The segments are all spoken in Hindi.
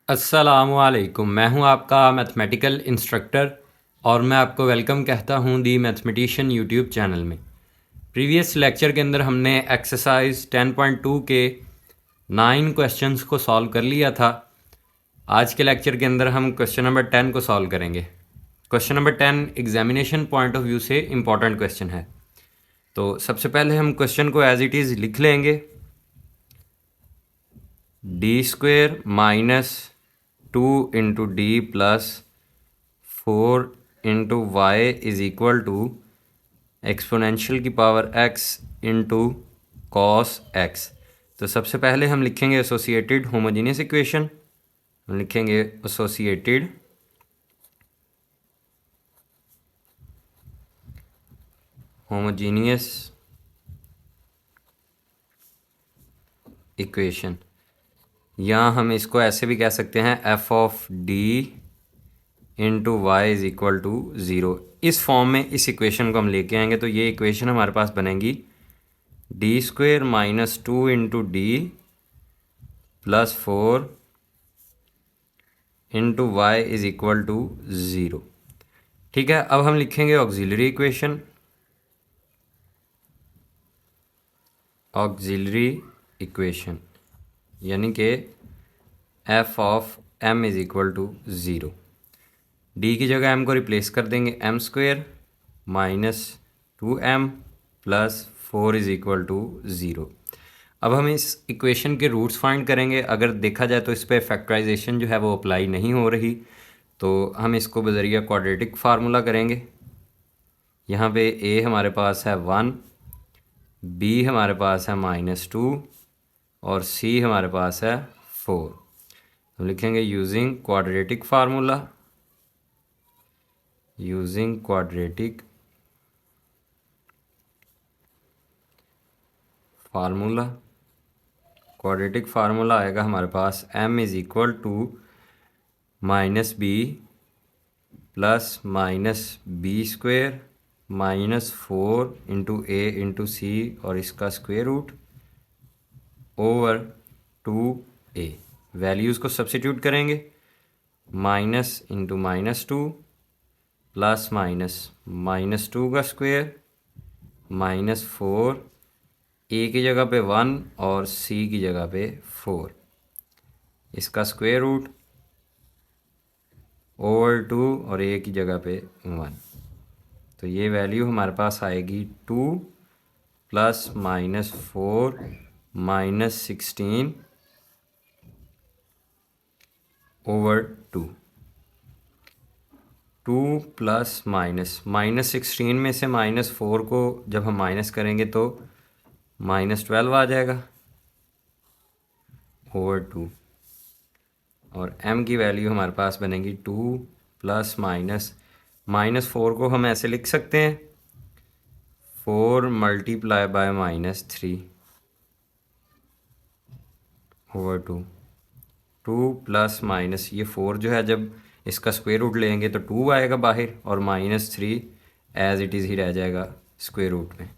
अस्सलामुअलैकुम। मैं हूं आपका मैथमेटिकल इंस्ट्रक्टर और मैं आपको वेलकम कहता हूं दी मैथमेटिशियन यूट्यूब चैनल में। प्रीवियस लेक्चर के अंदर हमने एक्सरसाइज 10.2 के 9 क्वेश्चंस को सॉल्व कर लिया था। आज के लेक्चर के अंदर हम क्वेश्चन नंबर 10 को सॉल्व करेंगे। Question number 10 examination point of view से इम्पॉर्टेंट क्वेश्चन है। तो सबसे पहले हम क्वेश्चन को एज इट इज़ लिख लेंगे। d² minus 2 into D plus 4 into Y is equal to exponential की power x into cos x। तो सबसे पहले हम लिखेंगे एसोसिएटेड होमोजीनियस इक्वेशन। हम लिखेंगे एसोसिएटेड होमोजीनियस इक्वेशन, या हम इसको ऐसे भी कह सकते हैं f of d into Y is equal to 0। इस फॉर्म में इस इक्वेशन को हम लेके आएंगे तो ये इक्वेशन हमारे पास बनेगी d² minus 2 into D plus 4 into Y is equal to 0। ठीक है, अब हम लिखेंगे ऑक्सिलरी इक्वेशन। ऑक्सिलरी इक्वेशन यानी कि f of m is equal to 0। d की जगह m को रिप्लेस कर देंगे m² minus 2m plus 4 is equal to 0। अब हम इस इक्वेशन के रूट्स फाइंड करेंगे। अगर देखा जाए तो इस पर फैक्टराइजेशन जो है वो अप्लाई नहीं हो रही, तो हम इसको बजरिया क्वाड्रेटिक फार्मूला करेंगे। यहाँ पे a हमारे पास है 1, b हमारे पास है -2 और c हमारे पास है 4। हम लिखेंगे using quadratic formula. Using quadratic formula, quadratic formula आएगा हमारे पास m is equal to -b plus -b² -4 into a into c और इसका square root over 2a। Values को सब्सिट्यूट करेंगे, माइनस इंटू -2 प्लस -2 का स्क्वेयर -4, a की जगह पे 1 और c की जगह पे 4, इसका स्क्वेयर रूट ओवर 2 और a की जगह पे 1। तो ये वैल्यू हमारे पास आएगी 2 प्लस -4 -16 ओवर 2। 2 प्लस -16 में से -4 को जब हम माइनस करेंगे तो -12 आ जाएगा ओवर 2, और m की वैल्यू हमारे पास बनेगी 2 प्लस -4 को हम ऐसे लिख सकते हैं 4 multiply by -3 over 2। 2 plus minus ये 4 जो है जब इसका स्क्वायर रूट लेंगे तो 2 आएगा बाहर और -3 एज इट इज़ ही रह जाएगा स्क्वायर रूट में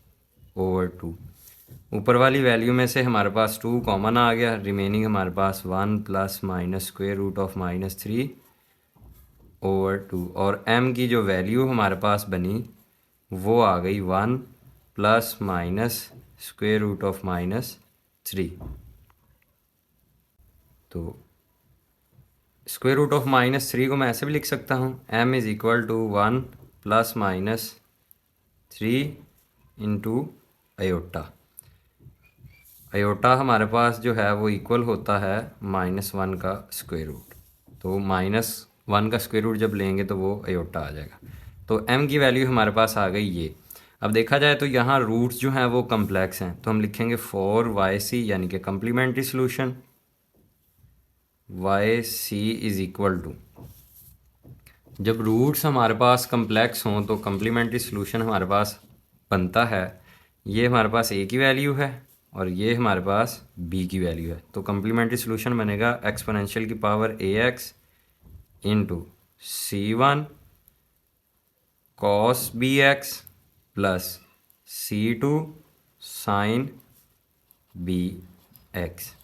ओवर 2। ऊपर वाली वैल्यू में से हमारे पास 2 कॉमन आ गया, रिमेनिंग हमारे पास 1 plus minus square root of -3 over 2। और m की जो वैल्यू हमारे पास बनी वो आ गई 1 plus minus square root of -3। तो स्क्वायर रूट ऑफ -3 को मैं ऐसे भी लिख सकता हूँ m is equal to 1 plus -3 into iota. Iota हमारे पास जो है वो इक्वल होता है -1 का स्क्वायर रूट। तो -1 का स्क्वायर रूट जब लेंगे तो वो अयोटा आ जाएगा। तो m की वैल्यू हमारे पास आ गई ये। अब देखा जाए तो यहाँ रूट्स जो हैं वो कम्प्लेक्स हैं, तो हम लिखेंगे 4yc यानी कि complementary solution yc is equal to, जब रूट्स हमारे पास कम्प्लेक्स हों तो कम्प्लीमेंट्री सोल्यूशन हमारे पास बनता है। ये हमारे पास a की वैल्यू है और ये हमारे पास b की वैल्यू है, तो कम्प्लीमेंट्री सोल्यूशन बनेगा एक्सपोनेंशियल की power ax into c1 cos bx plus c2 sine bx।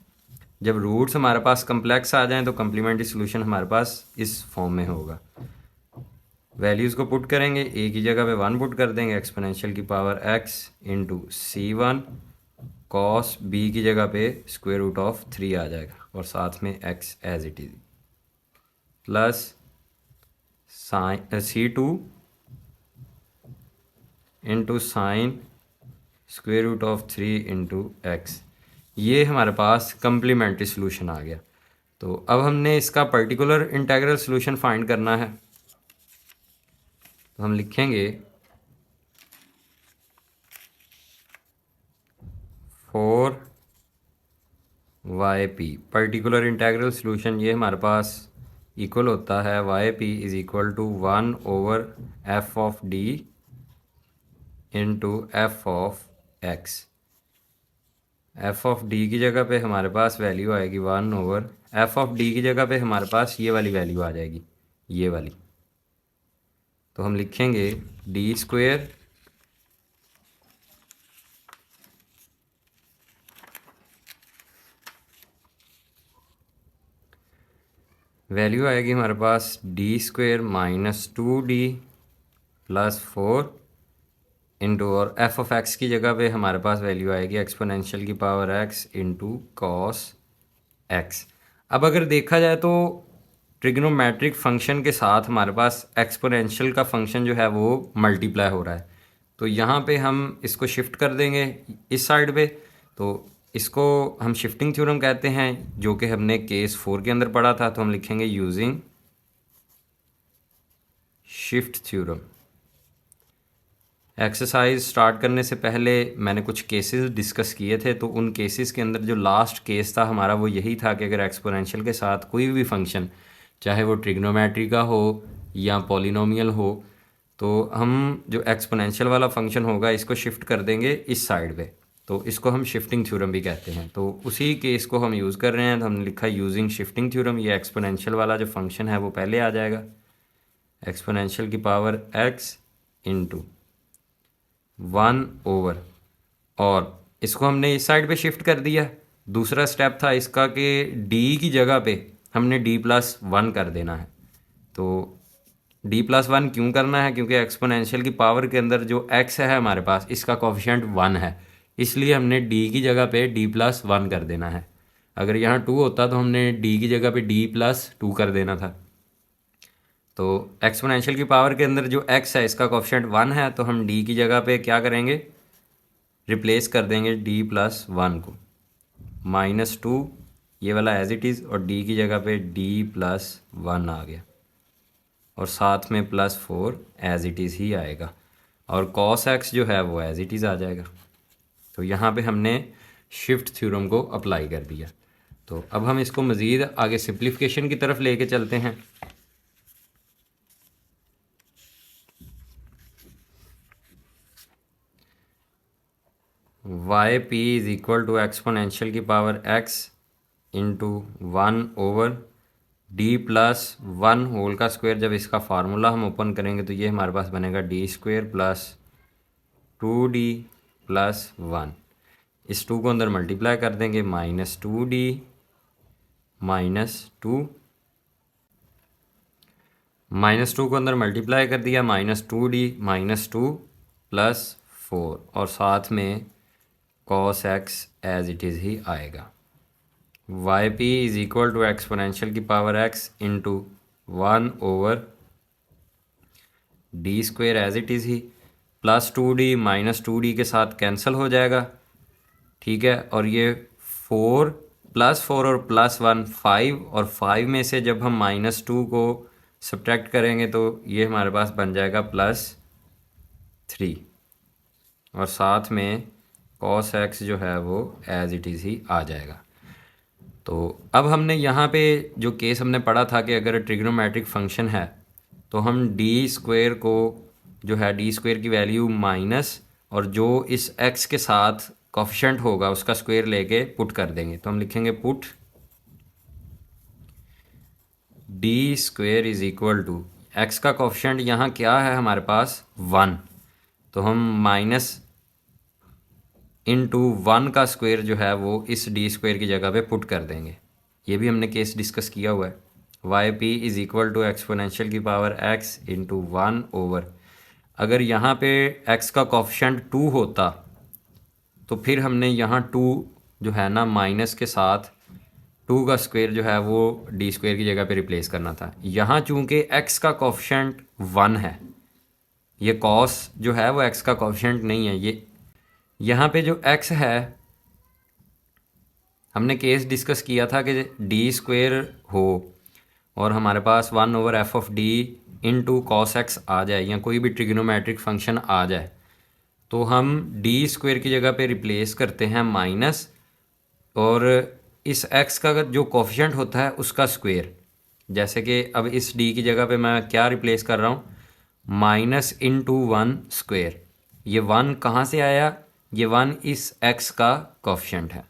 जब रूट्स हमारे पास कम्प्लेक्स आ जाएं तो कम्प्लीमेंट्री सोल्यूशन हमारे पास इस फॉर्म में होगा। वैल्यूज़ को पुट करेंगे, ए की जगह पे 1 पुट कर देंगे, एक्सपोनेंशियल की power x into C1 cos b की जगह पे स्क्वायर रूट ऑफ 3 आ जाएगा और साथ में x as it is plus sine C2 into sine square root of 3 into x। ये हमारे पास कम्प्लीमेंट्री सोल्यूशन आ गया। तो अब हमने इसका पर्टिकुलर इंटीग्रल सोल्यूशन फाइंड करना है। तो हम लिखेंगे 4yp पर्टिकुलर इंटीग्रल सोल्यूशन ये हमारे पास इक्वल होता है yp is equal to 1 over f of d into F of x। F of D की जगह पे हमारे पास वैल्यू आएगी 1 ओवर एफ ऑफ डी की जगह पे हमारे पास ये वाली वैल्यू आ जाएगी, ये वाली। तो हम लिखेंगे डी स्क्वेयर वैल्यू आएगी हमारे पास D square minus 2d plus 4 into और एफ ऑफ एक्स की जगह पे हमारे पास वैल्यू आएगी एक्सपोनेंशियल की power x into cos X. अब अगर देखा जाए तो ट्रिग्नोमेट्रिक फंक्शन के साथ हमारे पास एक्सपोनेंशियल का फंक्शन जो है वो मल्टीप्लाई हो रहा है। तो यहाँ पे हम इसको शिफ्ट कर देंगे इस साइड पे। तो इसको हम शिफ्टिंग थ्योरम कहते हैं, जो कि हमने केस 4 के अंदर पढ़ा था। तो हम लिखेंगे using shift theorem. Exercise start करने से पहले मैंने कुछ केसेस डिस्कस किए थे, तो उन केसेस के अंदर जो लास्ट केस था हमारा वो यही था कि अगर एक्सपोनेंशियल के साथ कोई भी फंक्शन, चाहे वो ट्रिग्नोमेट्री का हो या पॉलिनोमियल हो, तो हम जो एक्सपोनेंशियल वाला फंक्शन होगा इसको शिफ्ट कर देंगे इस साइड पे। तो इसको हम शिफ्टिंग थ्योरम भी कहते हैं। तो उसी केस को हम यूज़ कर रहे हैं। तो हमने लिखा यूजिंग शिफ्टिंग थ्योरम। ये एक्सपोनेंशियल वाला जो फंक्शन है वो पहले आ जाएगा, एक्सपोनेंशियल की पावर x इंटू 1 ओवर, और इसको हमने इस साइड पे शिफ्ट कर दिया। दूसरा स्टेप था इसका कि d की जगह पे हमने d+1 कर देना है। तो d+1 क्यों करना है? क्योंकि एक्सपोनेंशियल की पावर के अंदर जो x है हमारे पास, इसका कोफिशिएंट 1 है, इसलिए हमने d की जगह पे d+1 कर देना है। अगर यहाँ 2 होता तो हमने d की जगह पे d+2 कर देना था। तो एक्सपोनेंशियल की पावर के अंदर जो x है इसका कोफिशिएंट 1 है, तो हम d की जगह पे क्या करेंगे, रिप्लेस कर देंगे d+1 को। -2 ये वाला एज इट इज़, और d की जगह पे d+1 आ गया, और साथ में +4 एज इट इज़ ही आएगा, और cos x जो है वो एज इट इज़ आ जाएगा। तो यहाँ पे हमने शिफ्ट थ्योरम को अप्लाई कर दिया। तो अब हम इसको मज़ीद आगे सिंप्लीफिकेशन की तरफ लेके चलते हैं। yp is equal to exponential की power x into 1 over d+1 whole का स्क्वायर। जब इसका फार्मूला हम ओपन करेंगे तो ये हमारे पास बनेगा D square plus 2d plus 1। इस 2 को अंदर मल्टीप्लाई कर देंगे, -2d -2, -2 को अंदर मल्टीप्लाई कर दिया, -2d -2 प्लस 4, और साथ में cos x as it is ही आएगा। yp is equal to exponential की power x into 1 over D square as it is ही, +2d -2d के साथ कैंसिल हो जाएगा, ठीक है। और ये 4 +4 और +1 5, और 5 में से जब हम -2 को सब्ट्रैक्ट करेंगे तो ये हमारे पास बन जाएगा +3, और साथ में cos x जो है वो एज इट इज़ ही आ जाएगा। तो अब हमने यहाँ पे जो केस हमने पढ़ा था कि अगर ट्रिग्नोमेट्रिक फंक्शन है तो हम डी स्क्वायर को जो है डी स्क्वायर की वैल्यू माइनस, और जो इस x के साथ कोफिशिएंट होगा उसका स्क्वायर लेके पुट कर देंगे। तो हम लिखेंगे put D square is equal to X का कोफिशिएंट यहाँ क्या है हमारे पास 1, तो हम माइनस इंटू 1 का स्क्वायर जो है वो इस डी स्क्वायर की जगह पे पुट कर देंगे। ये भी हमने केस डिस्कस किया हुआ है। Y P is equal to exponential की पावर एक्स इंटू 1/, अगर यहाँ पे x का कोफिशेंट 2 होता तो फिर हमने यहाँ 2 जो है ना माइनस के साथ 2 का स्क्वायर जो है वो डी स्क्वायर की जगह पे रिप्लेस करना था। यहाँ चूँकि x का कोफिशेंट 1 है, ये कॉस जो है वो x का कोफिशेंट नहीं है, ये यहाँ पे जो x है हमने केस डिस्कस किया था कि डी स्क्वायर हो और हमारे पास 1/f of D into cos X आ जाए या कोई भी ट्रिग्नोमेट्रिक फंक्शन आ जाए, तो हम डी स्क्वायर की जगह पे रिप्लेस करते हैं माइनस, और इस x का जो कोफिशेंट होता है उसका स्क्वायर। जैसे कि अब इस d की जगह पे मैं क्या रिप्लेस कर रहा हूँ, माइनस इंटू 1 स्क्वायर। ये 1 कहाँ से आया, ये 1 इस x का कोफिशेंट है।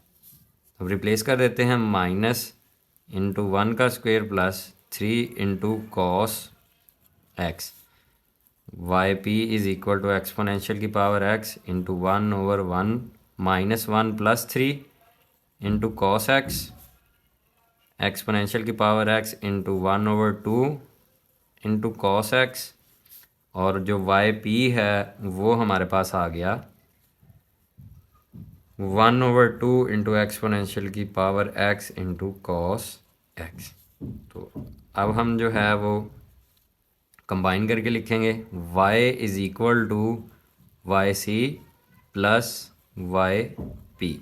अब रिप्लेस कर देते हैं माइनस इंटू 1 का square plus 3 into cos X. Y P is equal to exponential की power x into 1/1 minus 1 plus 3 into cos X exponential की power x into 1/2 into cos X, और जो वाई पी है वो हमारे पास आ गया 1/2 इंटू एक्सपोनेंशियल की power x into cos x. तो अब हम जो है वो कंबाइन करके लिखेंगे y is equal to Y C plus Y P.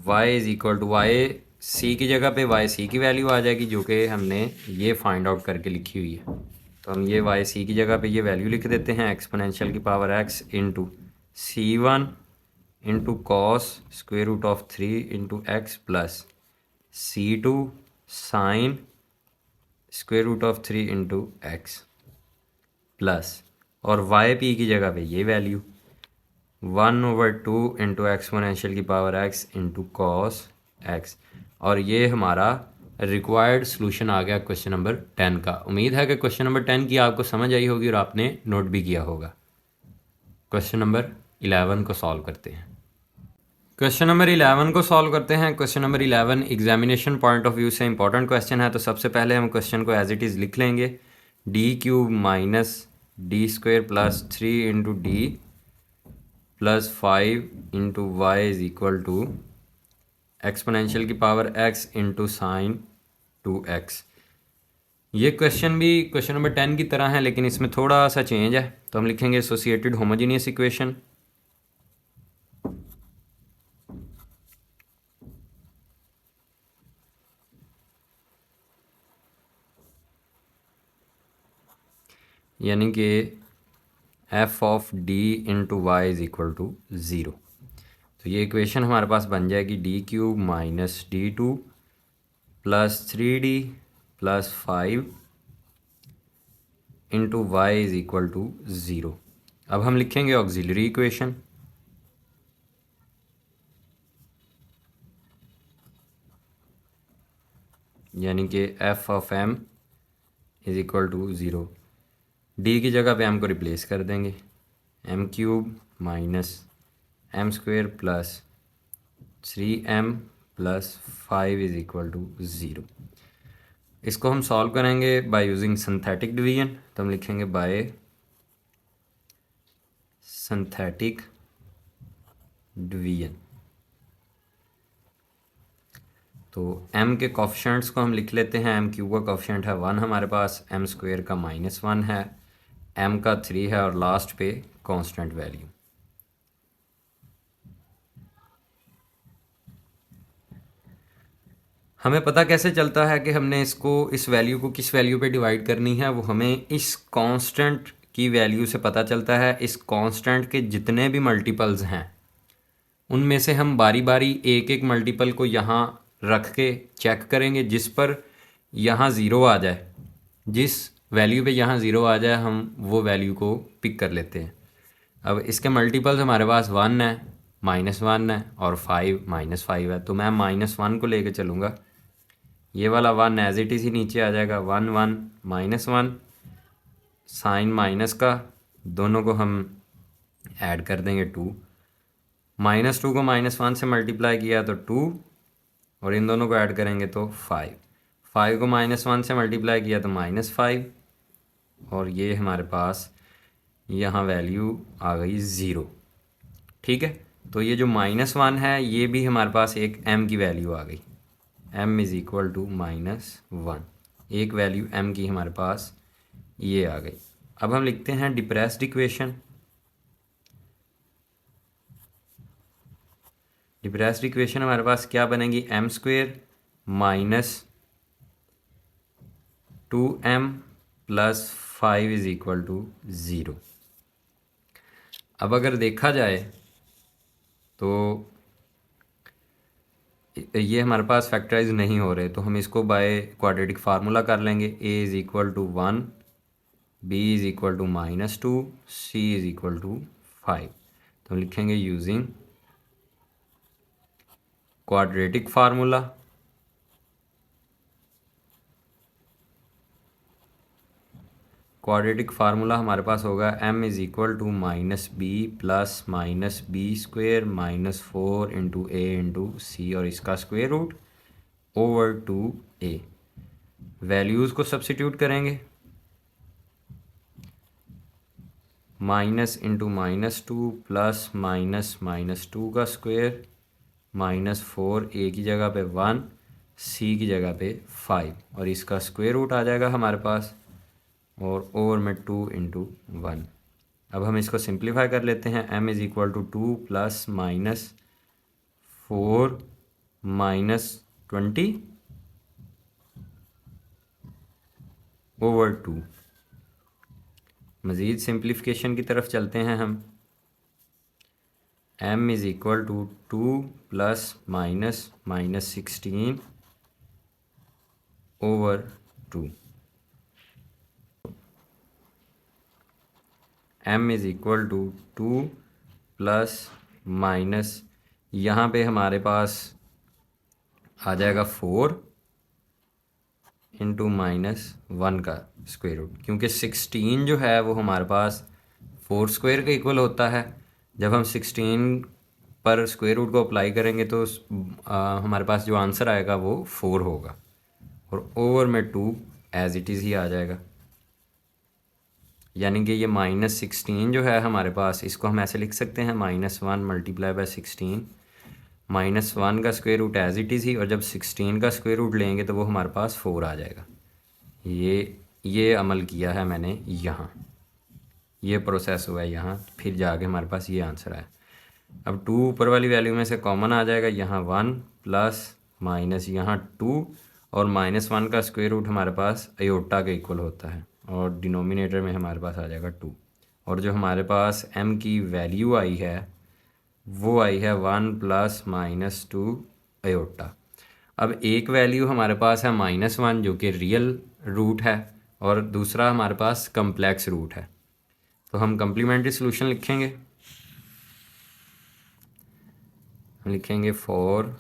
Y is equal to Y C की जगह पे वाई सी की वैल्यू आ जाएगी जो कि हमने ये फाइंड आउट करके लिखी हुई है। तो हम ये वाई सी की जगह पे ये वैल्यू लिख देते हैं एक्सपोनेंशियल की power x into C1 into cos square root of 3 into X plus C2 sine square root of 3 into X plus, और वाई पी की जगह पे ये वैल्यू 1/2 इंटू एक्सपोनेंशियल की power x into cos X. और ये हमारा रिक्वायर्ड सॉल्यूशन आ गया क्वेश्चन नंबर 10 का। उम्मीद है कि क्वेश्चन नंबर 10 की आपको समझ आई होगी और आपने नोट भी किया होगा। क्वेश्चन नंबर 11 को सॉल्व करते हैं। क्वेश्चन नंबर 11 को सॉल्व करते हैं। Question number 11 examination point of view से इंपॉर्टेंट क्वेश्चन है। तो सबसे पहले हम क्वेश्चन को एज इट इज़ लिख लेंगे, d³ minus d² plus 3 into D plus 5 into Y is equal to exponential की power x into sine 2x। ये क्वेश्चन भी क्वेश्चन नंबर 10 की तरह है लेकिन इसमें थोड़ा सा चेंज है। तो हम लिखेंगे एसोसिएटेड होमोजेनियस इक्वेशन यानी कि f of d into Y is equal to 0। तो ये इक्वेशन हमारे पास बन जाएगी d³ minus d2 plus 3d plus 5 into Y is equal to 0। अब हम लिखेंगे ऑक्सिलरी इक्वेशन यानी कि f of m is equal to 0। d की जगह पे m को रिप्लेस कर देंगे, m³ minus m² plus 3m plus 5 is equal to 0। इसको हम सॉल्व करेंगे बाय यूजिंग सिंथेटिक डिवीजन। तो हम लिखेंगे बाय सिंथेटिक डिवीजन। तो m के कोफिशिएंट्स को हम लिख लेते हैं। m³ का कोफिशिएंट है 1 हमारे पास, m² का -1 है, m का 3 है और लास्ट पे कांस्टेंट वैल्यू। हमें पता कैसे चलता है कि हमने इसको इस वैल्यू को किस वैल्यू पे डिवाइड करनी है, वो हमें इस कांस्टेंट की वैल्यू से पता चलता है। इस कांस्टेंट के जितने भी मल्टीपल्स हैं उनमें से हम बारी बारी एक एक मल्टीपल को यहाँ रख के चेक करेंगे, जिस पर यहाँ ज़ीरो आ जाए, जिस वैल्यू पे यहाँ ज़ीरो आ जाए हम वो वैल्यू को पिक कर लेते हैं। अब इसके मल्टीपल्स हमारे पास 1 है, -1 है और 5 -5 है। तो मैं -1 को लेके चलूँगा, ये वाला 1 एज इट इज़ ही नीचे आ जाएगा, 1 1 -1 साइन माइनस का, दोनों को हम ऐड कर देंगे 2, -2 को -1 से मल्टीप्लाई किया तो 2 और इन दोनों को ऐड करेंगे तो 5। 5 को -1 से मल्टीप्लाई किया तो -5 और ये हमारे पास यहाँ वैल्यू आ गई 0। ठीक है, तो ये जो -1 है ये भी हमारे पास एक m की वैल्यू आ गई। m इज़ इक्वल टू -1, एक वैल्यू m की हमारे पास ये आ गई। अब हम लिखते हैं डिप्रेस्ड इक्वेशन। डिप्रेस्ड इक्वेशन हमारे पास क्या बनेगी, m² - 2m + 5 is equal to 0। अब अगर देखा जाए तो ये हमारे पास फैक्टराइज नहीं हो रहे, तो हम इसको बाय क्वाड्रेटिक फार्मूला कर लेंगे। a is equal to 1, b is equal to -2, c is equal to 5। तो हम लिखेंगे using quadratic formula. Quadratic formula हमारे पास होगा m is equal to -b plus -b² -4 into a into C और इसका square root over 2a। Values को सब्सिट्यूट करेंगे, माइनस इंटू -2 प्लस -2 का स्क्वायर -4 a की जगह पे 1, c की जगह पे 5 और इसका स्क्वायर रूट आ जाएगा हमारे पास और ओवर में 2 इंटू 1। अब हम इसको सिंप्लीफाई कर लेते हैं। m is equal to 2 plus -4 -20 over 2। मज़ीद सिंप्लीफिकेशन की तरफ चलते हैं हम। m is equal to 2 plus -16 over 2। m is equal to 2 plus minus यहाँ पे हमारे पास आ जाएगा 4 इंटू -1 का स्क्वायर रूट, क्योंकि 16 जो है वो हमारे पास 4² का इक्वल होता है। जब हम 16 पर स्क्वायर रूट को अप्लाई करेंगे तो हमारे पास जो आंसर आएगा वो 4 होगा और ओवर में 2 एज इट इज़ ही आ जाएगा। यानी कि ये -16 जो है हमारे पास, इसको हम ऐसे लिख सकते हैं -1 मल्टीप्लाई बाय 16, -1 का square root as it is ही, और जब 16 का स्क्वायर रूट लेंगे तो वो हमारे पास 4 आ जाएगा। ये अमल किया है मैंने यहाँ, ये प्रोसेस हुआ है यहाँ, फिर जाके हमारे पास ये आंसर आया। अब 2 ऊपर वाली वैल्यू में से कॉमन आ जाएगा, यहाँ 1 प्लस माइनस यहाँ 2 और -1 का स्क्वायर रूट हमारे पास अयोटा के इक्वल होता है और डिनोमिनेटर में हमारे पास आ जाएगा 2। और जो हमारे पास m की वैल्यू आई है वो आई है 1 प्लस -2 अयोटा। अब एक वैल्यू हमारे पास है -1 जो कि रियल रूट है और दूसरा हमारे पास कम्प्लेक्स रूट है। तो हम कम्प्लीमेंट्री सोल्यूशन लिखेंगे। हम लिखेंगे for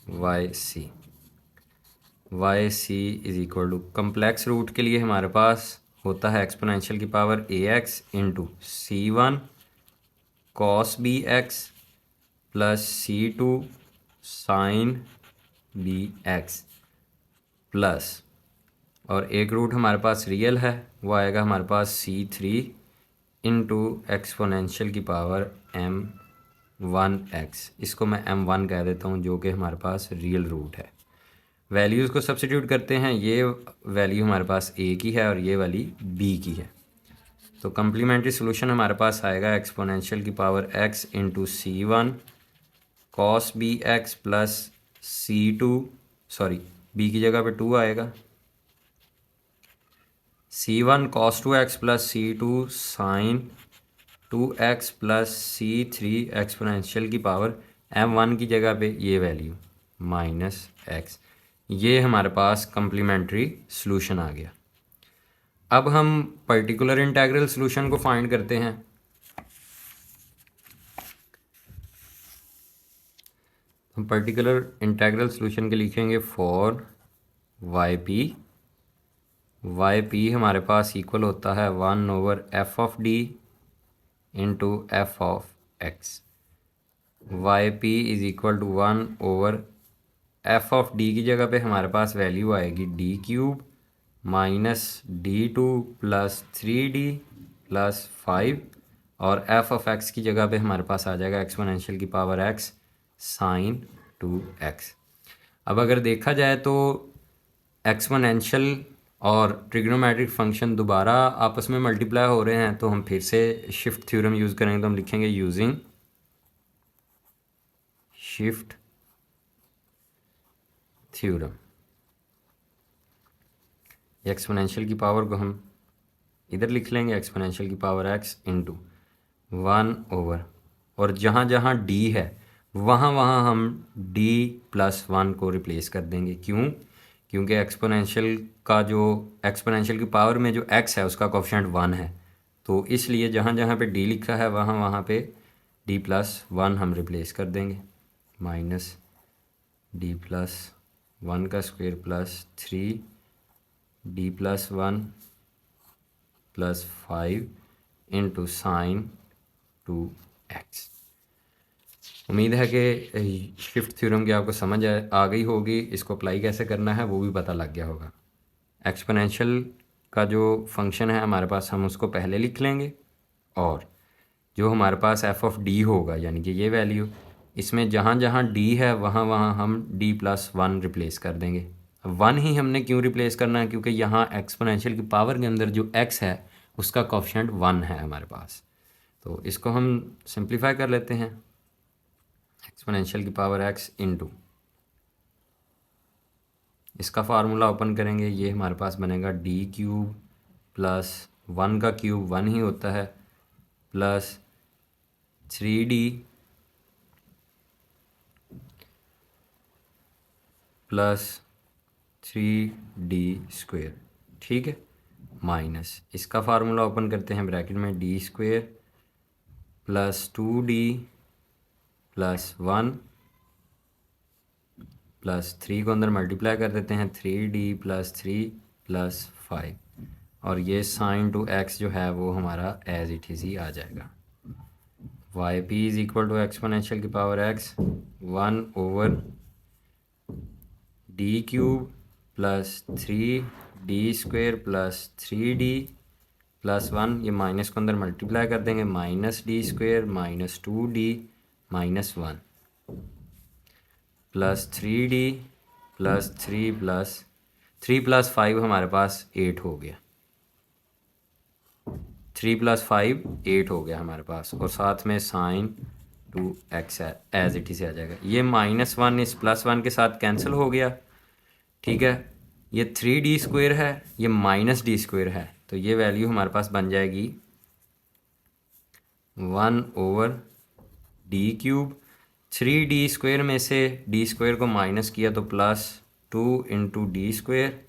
Y C is equal to, complex root के लिए हमारे पास होता है एक्सपोनेंशियल की power ax into c1 cos bx plus c2 sine bx plus, और एक रूट हमारे पास रियल है वो आएगा हमारे पास c3 इंटू एक्सपोनेंशियल की पावर m1x। इसको मैं m1 कह देता हूँ जो कि हमारे पास रियल रूट है। वैल्यूज़ को सब्सिट्यूट करते हैं, ये वैल्यू हमारे पास a की है और ये वाली b की है। तो कम्प्लीमेंट्री सोल्यूशन हमारे पास आएगा एक्सपोनेंशियल की power x into c1 cos bx plus c2, sorry b की जगह पे 2 आएगा, c1 cos 2x plus c2 sine 2x plus c3 exponential की पावर m1 की जगह पे ये वैल्यू -x। ये हमारे पास कम्प्लीमेंट्री सॉल्यूशन आ गया। अब हम पर्टिकुलर इंटीग्रल सॉल्यूशन को फाइंड करते हैं। हम पर्टिकुलर इंटीग्रल सॉल्यूशन के लिखेंगे फॉर वाई पी हमारे पास इक्वल होता है 1/f of d into f of x। Y P is equal to 1/, F of D की जगह पे हमारे पास वैल्यू आएगी D cube minus D2 plus 3D plus 5, और एफ ऑफ एक्स की जगह पे हमारे पास आ जाएगा एक्सपोनेंशियल की पावर एक्स साइन 2x। अब अगर देखा जाए तो एक्सपोनेंशियल और ट्रिग्नोमेट्रिक फंक्शन दोबारा आपस में मल्टीप्लाई हो रहे हैं, तो हम फिर से शिफ्ट थ्योरम यूज़ करेंगे। तो हम लिखेंगे यूजिंग शिफ्ट थ्योरम। एक्सपोनेंशियल की पावर को हम इधर लिख लेंगे, एक्सपोनेंशियल की पावर एक्स इंटू 1/, और जहाँ जहाँ डी है वहाँ वहाँ हम डी प्लस 1 को रिप्लेस कर देंगे। क्यों? क्योंकि एक्सपोनेंशियल की पावर में जो एक्स है उसका कोफिशिएंट 1 है, तो इसलिए जहाँ जहाँ पे डी लिखा है वहाँ वहाँ पे डी प्लस 1 हम रिप्लेस कर देंगे। माइनस डी प्लस 1 का square plus 3D plus 1 plus 5 into sine 2x। उम्मीद है कि शिफ्ट थ्योरम की आपको समझ आ गई होगी। इसको अप्लाई कैसे करना है वो भी पता लग गया होगा। एक्सपोनेंशियल का जो फंक्शन है हमारे पास, हम उसको पहले लिख लेंगे, और जो हमारे पास एफ ऑफ डी होगा यानी कि ये वैल्यू, इसमें जहाँ जहाँ डी है वहाँ वहाँ हम डी प्लस 1 रिप्लेस कर देंगे। अब 1 ही हमने क्यों रिप्लेस करना है? क्योंकि यहाँ एक्सपोनेंशियल की पावर के अंदर जो x है उसका कोफिशिएंट 1 है हमारे पास। तो इसको हम सिंप्लीफाई कर लेते हैं। एक्सपोनेंशियल की पावर x इंटू, इसका फार्मूला ओपन करेंगे, ये हमारे पास बनेगा डी क्यूब प्लस 1 का क्यूब 1 ही होता है plus 3D plus 3D square, ठीक है, माइनस इसका फार्मूला ओपन करते हैं ब्रैकेट में, D square plus 2D plus 1 plus 3 को अंदर मल्टीप्लाई कर देते हैं, 3D प्लस 3 प्लस 5, और ये साइन 2x जो है वो हमारा एज इट इज़ ही आ जाएगा। Y P is equal to exponential की power x 1/, D cube plus 3D square plus 3D plus 1, ये माइनस को अंदर मल्टीप्लाई कर देंगे, minus D square minus 2D minus 1 plus 3D plus 3 plus 5 हमारे पास 8 हो गया। 3 प्लस 5 8 हो गया हमारे पास, और साथ में साइन 2x है एज इट इज़ आ जाएगा। ये -1 इस +1 के साथ कैंसिल हो गया, ठीक है। ये 3D स्क्वायर है, ये -D स्क्वायर है, तो ये वैल्यू हमारे पास बन जाएगी 1/D क्यूब। 3D स्क्वायर में से D स्क्वायर को माइनस किया तो +2 into D square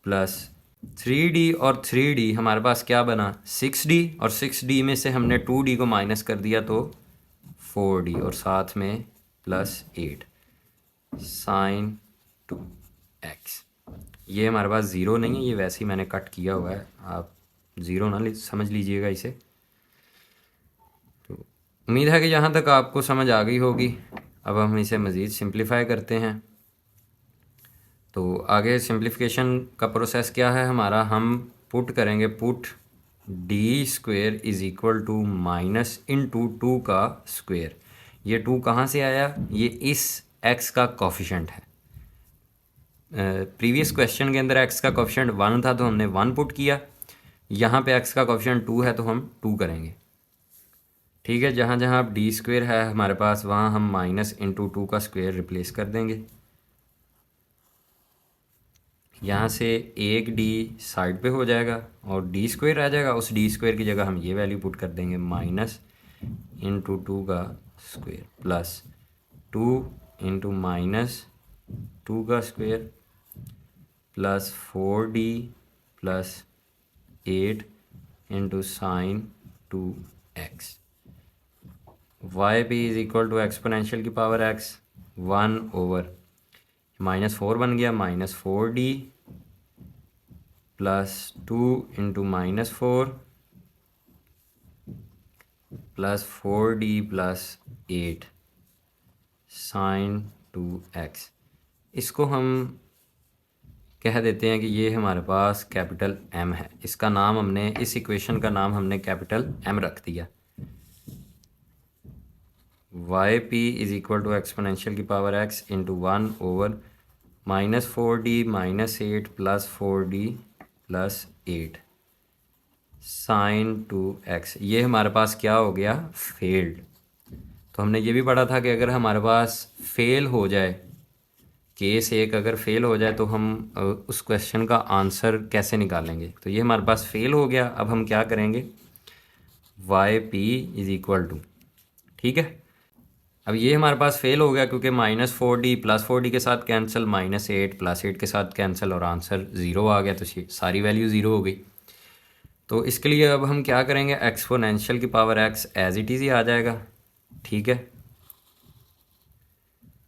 plus 3D, और 3D हमारे पास क्या बना 6D, और 6D में से हमने 2D को माइनस कर दिया तो 4D, और साथ में प्लस 8 साइन 2x। ये हमारे पास ज़ीरो नहीं है, ये वैसे ही मैंने कट किया हुआ है, आप ज़ीरो ना समझ लीजिएगा इसे। तो उम्मीद है कि यहाँ तक आपको समझ आ गई होगी। अब हम इसे मज़ीद सिंप्लीफाई करते हैं। तो आगे सिंप्लीफिकेशन का प्रोसेस क्या है हमारा, हम पुट करेंगे, put D square is equal to minus into 2 का स्क्वायर। ये 2 कहाँ से आया? ये इस x का कोफिशिएंट है। प्रीवियस क्वेश्चन के अंदर x का कोफिशिएंट 1 था तो हमने 1 पुट किया, यहाँ पे x का कोफिशिएंट 2 है तो हम 2 करेंगे, ठीक है। जहाँ जहाँ अब डी स्क्वायर है हमारे पास वहाँ हम माइनस इंटू 2 का स्क्वायर रिप्लेस कर देंगे। यहाँ से एक डी साइड पे हो जाएगा और डी स्क्वायर आ जाएगा, उस डी स्क्वायर की जगह हम ये वैल्यू पुट कर देंगे, माइनस इंटू 2 का स्क्वायर प्लस 2 इंटू माइनस 2 का square plus 4D plus 8 into sine 2x। Y P is equal to exponential की पावर x 1/, -4 बन गया, -4D plus 2 into -4 plus 4d plus 8 sine 2x। इसको हम कह देते हैं कि ये हमारे पास कैपिटल M है। इसका नाम हमने, इस इक्वेशन का नाम हमने कैपिटल M रख दिया। Y P is equal to exponential की power x into 1 over -4d -8 plus 4d plus 8 sine 2x। ये हमारे पास क्या हो गया, फेल्ड। तो हमने ये भी पढ़ा था कि अगर हमारे पास फेल हो जाए, केस एक अगर फेल हो जाए तो हम उस क्वेश्चन का आंसर कैसे निकालेंगे। तो ये हमारे पास फेल हो गया। अब हम क्या करेंगे, Y P is equal to, ठीक है। अब ये हमारे पास फेल हो गया क्योंकि -4d प्लस 4d के साथ कैंसिल, -8 प्लस 8 के साथ कैंसिल और आंसर 0 आ गया। तो सारी वैल्यू 0 हो गई। तो इसके लिए अब हम क्या करेंगे, एक्सपोनेंशियल की power x as it is ही आ जाएगा, ठीक है।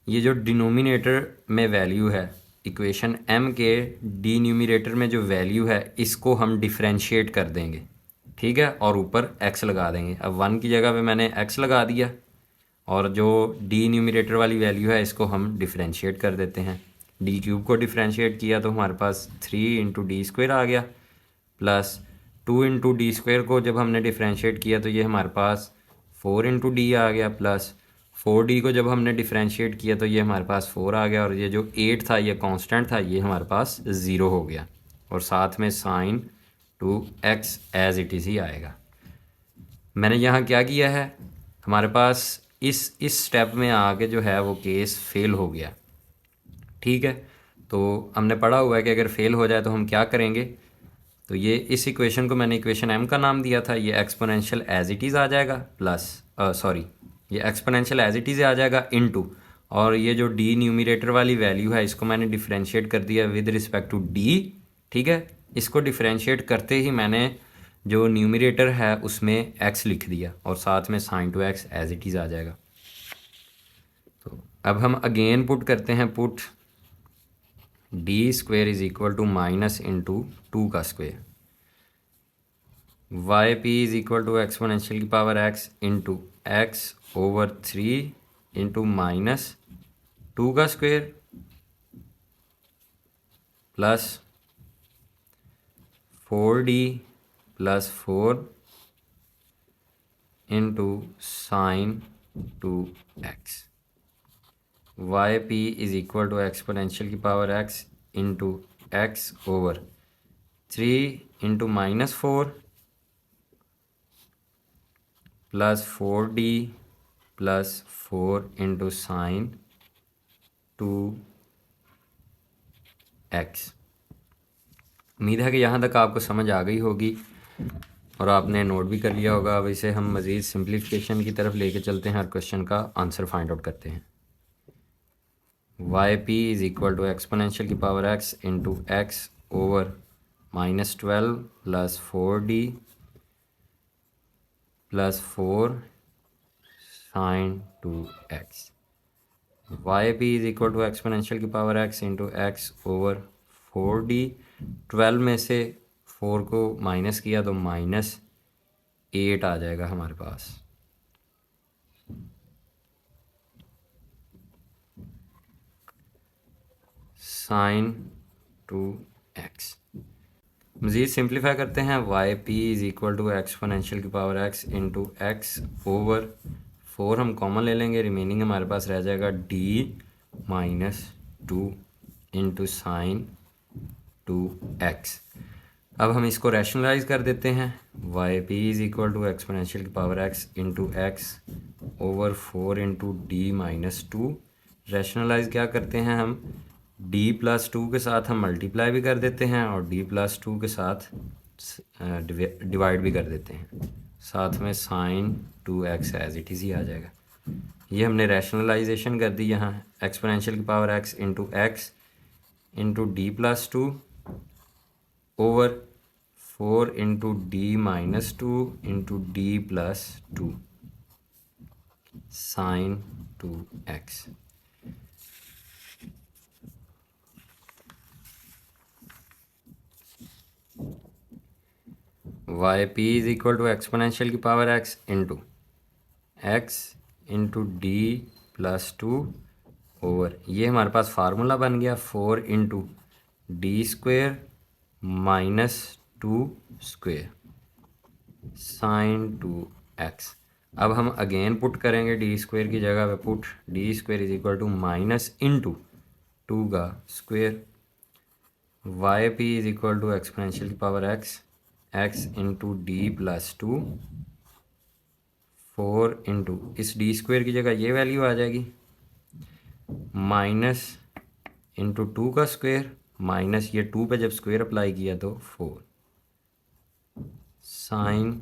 ये जो डिनोमिनेटर में वैल्यू है, इक्वेशन m के डिन्यूमिनेटर में जो वैल्यू है, इसको हम डिफ्रेंशिएट कर देंगे, ठीक है, और ऊपर x लगा देंगे। अब 1 की जगह पे मैंने x लगा दिया और जो डी न्यूमिनेटर वाली वैल्यू है इसको हम डिफ्रेंशिएट कर देते हैं। डी क्यूब को डिफ्रेंशिएट किया तो हमारे पास 3 इंटू डी स्क्वायर आ गया, प्लस 2 इंटू डी स्क्वायर को जब हमने डिफ्रेंशिएट किया तो ये हमारे पास 4 इंटू डी आ गया, प्लस 4d को जब हमने डिफ्रेंशिएट किया तो ये हमारे पास 4 आ गया, और ये जो 8 था ये कांस्टेंट था, ये हमारे पास 0 हो गया, और साथ में sine 2x as it is ही आएगा। मैंने यहाँ क्या किया है, हमारे पास इस स्टेप में आके जो है वो केस फेल हो गया, ठीक है। तो हमने पढ़ा हुआ है कि अगर फेल हो जाए तो हम क्या करेंगे। तो ये इस इक्वेशन को मैंने इक्वेशन m का नाम दिया था। ये एक्सपोनेंशियल एज इट इज़ आ जाएगा, प्लस सॉरी, ये एक्सपोनेंशियल एज इट इज़ आ जाएगा इनटू, और ये जो डी न्यूमिनेटर वाली वैल्यू है इसको मैंने डिफरेंशिएट कर दिया विद रिस्पेक्ट टू डी, ठीक है। इसको डिफरेंशिएट करते ही मैंने जो न्यूमिनेटर है उसमें x लिख दिया, और साथ में sine 2x as it is आ जाएगा। तो अब हम अगेन पुट करते हैं, put D square is equal to minus into 2 का square, Y P is equal to exponential की power x into X over 3 into -2 का square plus 4d plus 4 into sine 2x। Y P is equal to exponential की power x into X over 3 into -4 plus 4d plus 4 into sine 2x। उम्मीद है कि यहाँ तक आपको समझ आ गई होगी और आपने नोट भी कर लिया होगा। अब इसे हम मज़ीद सिंप्लीफिकेशन की तरफ लेके चलते हैं और क्वेश्चन का आंसर फाइंड आउट करते हैं। Y P is equal to exponential की power x into X over -12 plus 4d plus 4 sine 2x। Y P is equal to exponential की power x into X over 4d। 12 में से 4 को माइनस किया तो -8 आ जाएगा हमारे पास। Sign 2x। मज़ीद सिंप्लीफाई करते हैं। Y P is equal to exponential की power x into X over 4 हम कॉमन ले लेंगे, रिमेनिंग हमारे पास रह जाएगा d-2 इंटू साइन 2x। अब हम इसको रैशनलाइज कर देते हैं। Y P is equal to exponential की power x into X over 4 into d-2। Rationalise क्या करते हैं हम, d+2 के साथ हम मल्टीप्लाई भी कर देते हैं और d+2 के साथ डिवाइड भी कर देते हैं, साथ में sine 2x as it is ही आ जाएगा। ये हमने रैशनलाइजेशन कर दी यहाँ, एक्सपोनेंशियल की power x into X into d+2 over 4 into d-2 into d+2 sine 2x। Y P is equal to exponential की power x into X into D plus 2 over, ये हमारे पास फार्मूला बन गया 4 into D square minus 2 square sine 2x। अब हम अगेन पुट करेंगे डी स्क्वेयर की जगह पे put D square is equal to minus into 2 का square, Y P is equal to exponential की power x into D plus 2 4 into इस डी स्क्वेयर की जगह ये वैल्यू आ जाएगी माइनस इंटू 2 का स्क्वेयर माइनस ये 2 पे जब स्क्वेयर अप्लाई किया तो 4 sine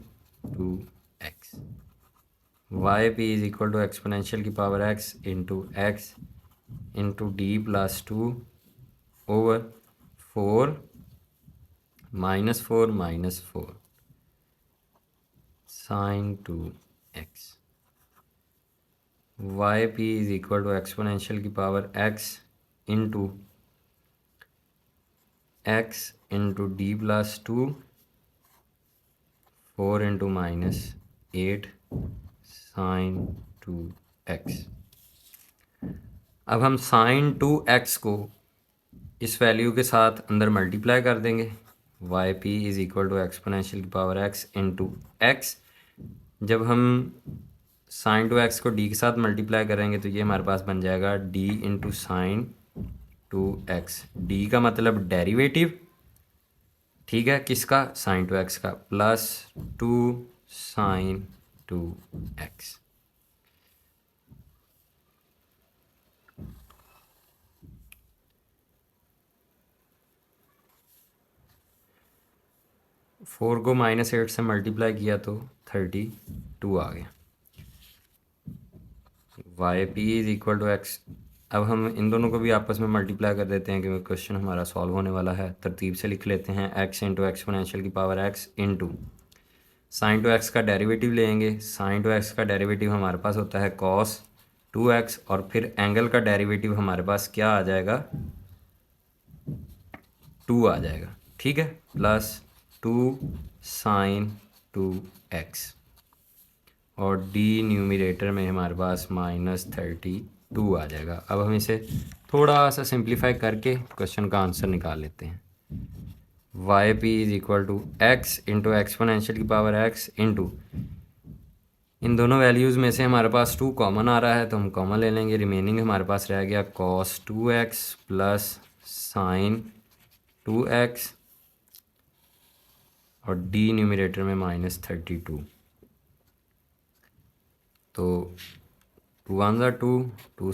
2x, Y P is equal to exponential की power x into D plus 2 over 4 minus 4 sine 2x, Y P is equal to exponential की power x into D plus 2 4 into minus 8 sine 2x। अब हम साइन 2x को इस वैल्यू के साथ अंदर मल्टीप्लाई कर देंगे, y P is equal to exponential की पावर x इंटू एक्स। जब हम साइन 2x को d के साथ मल्टीप्लाई करेंगे तो ये हमारे पास बन जाएगा d into sine 2x, d का मतलब डेरिवेटिव, ठीक है, किसका, साइन 2x का, प्लस 2 साइन 2x। फोर को माइनस 8 से मल्टीप्लाई किया तो 32 आ गया, y P is equal to x. अब हम इन दोनों को भी आपस में मल्टीप्लाई कर देते हैं क्योंकि क्वेश्चन हमारा सॉल्व होने वाला है। तरतीब से लिख लेते हैं, x इंटू एक्सपोनेंशियल की power x into sine 2x का डेरिवेटिव लेंगे। साइन 2x का डेरिवेटिव हमारे पास होता है cos 2x और फिर एंगल का डेरिवेटिव हमारे पास क्या आ जाएगा, 2 आ जाएगा, ठीक है, प्लस 2 साइन 2x और डी न्यूमरेटर में हमारे पास माइनस 32 आ जाएगा। अब हम इसे थोड़ा सा सिंप्लीफाई करके क्वेश्चन का आंसर निकाल लेते हैं। Y P is equal to x into exponential की पावर एक्स इंटू इन दोनों वैल्यूज़ में से हमारे पास 2 कॉमन आ रहा है तो हम कॉमन ले लेंगे। रिमेनिंग हमारे पास रह गया cos 2x plus sine 2x और डी न्यूमरेटर में माइनस 32। तो 2 1 ज़ा 2 2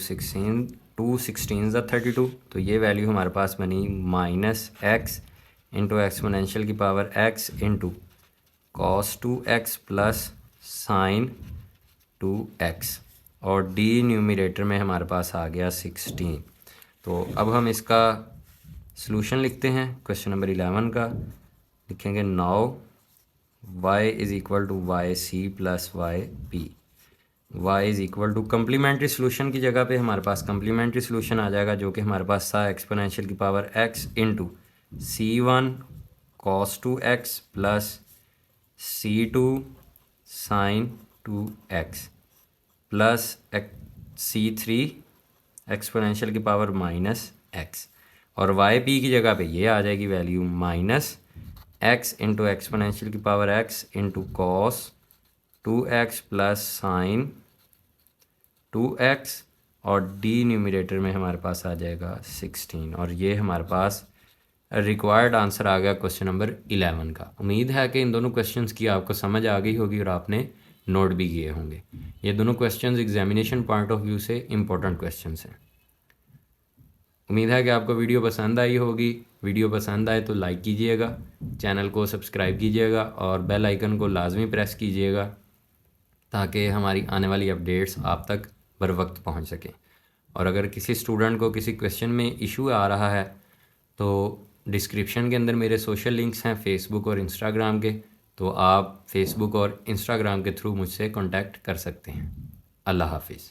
16 ज़ा 32, तो ये वैल्यू हमारे पास बनी माइनस एक्स इंटू एक्सपोनेंशियल की power x into cos 2x plus sine 2x और डी न्यूमरेटर में हमारे पास आ गया 16। तो अब हम इसका सॉल्यूशन लिखते हैं क्वेश्चन नंबर 11 का। लिखेंगे now y is equal to Y C plus Y p, y is equal to complementary solution की जगह पे हमारे पास कम्प्लीमेंट्री सोल्यूशन आ जाएगा जो कि हमारे पास था एक्सपोनेंशियल की power x into c1 cos 2x plus c2 sine 2x plus c3 exponential की पावर माइनस x और वाई पी की जगह पे ये आ जाएगी value minus x into exponential की power x into cos 2x plus sine 2x और डी न्यूमरेटर में हमारे पास आ जाएगा 16 और ये हमारे पास रिक्वायर्ड आंसर आ गया क्वेश्चन नंबर 11 का। उम्मीद है कि इन दोनों क्वेश्चंस की आपको समझ आ गई होगी और आपने नोट भी किए होंगे। ये दोनों questions examination point of view से इम्पोर्टेंट क्वेश्चंस हैं। उम्मीद है कि आपको वीडियो पसंद आई होगी। वीडियो पसंद आए तो लाइक कीजिएगा, चैनल को सब्सक्राइब कीजिएगा और बेल आइकन को लाजमी प्रेस कीजिएगा ताकि हमारी आने वाली अपडेट्स आप तक बर वक्त पहुँच सकें। और अगर किसी स्टूडेंट को किसी क्वेश्चन में इशू आ रहा है तो डिस्क्रिप्शन के अंदर मेरे सोशल लिंक्स हैं फेसबुक और इंस्टाग्राम के, तो आप फेसबुक और इंस्टाग्राम के थ्रू मुझसे कांटेक्ट कर सकते हैं। अल्लाह हाफिज़।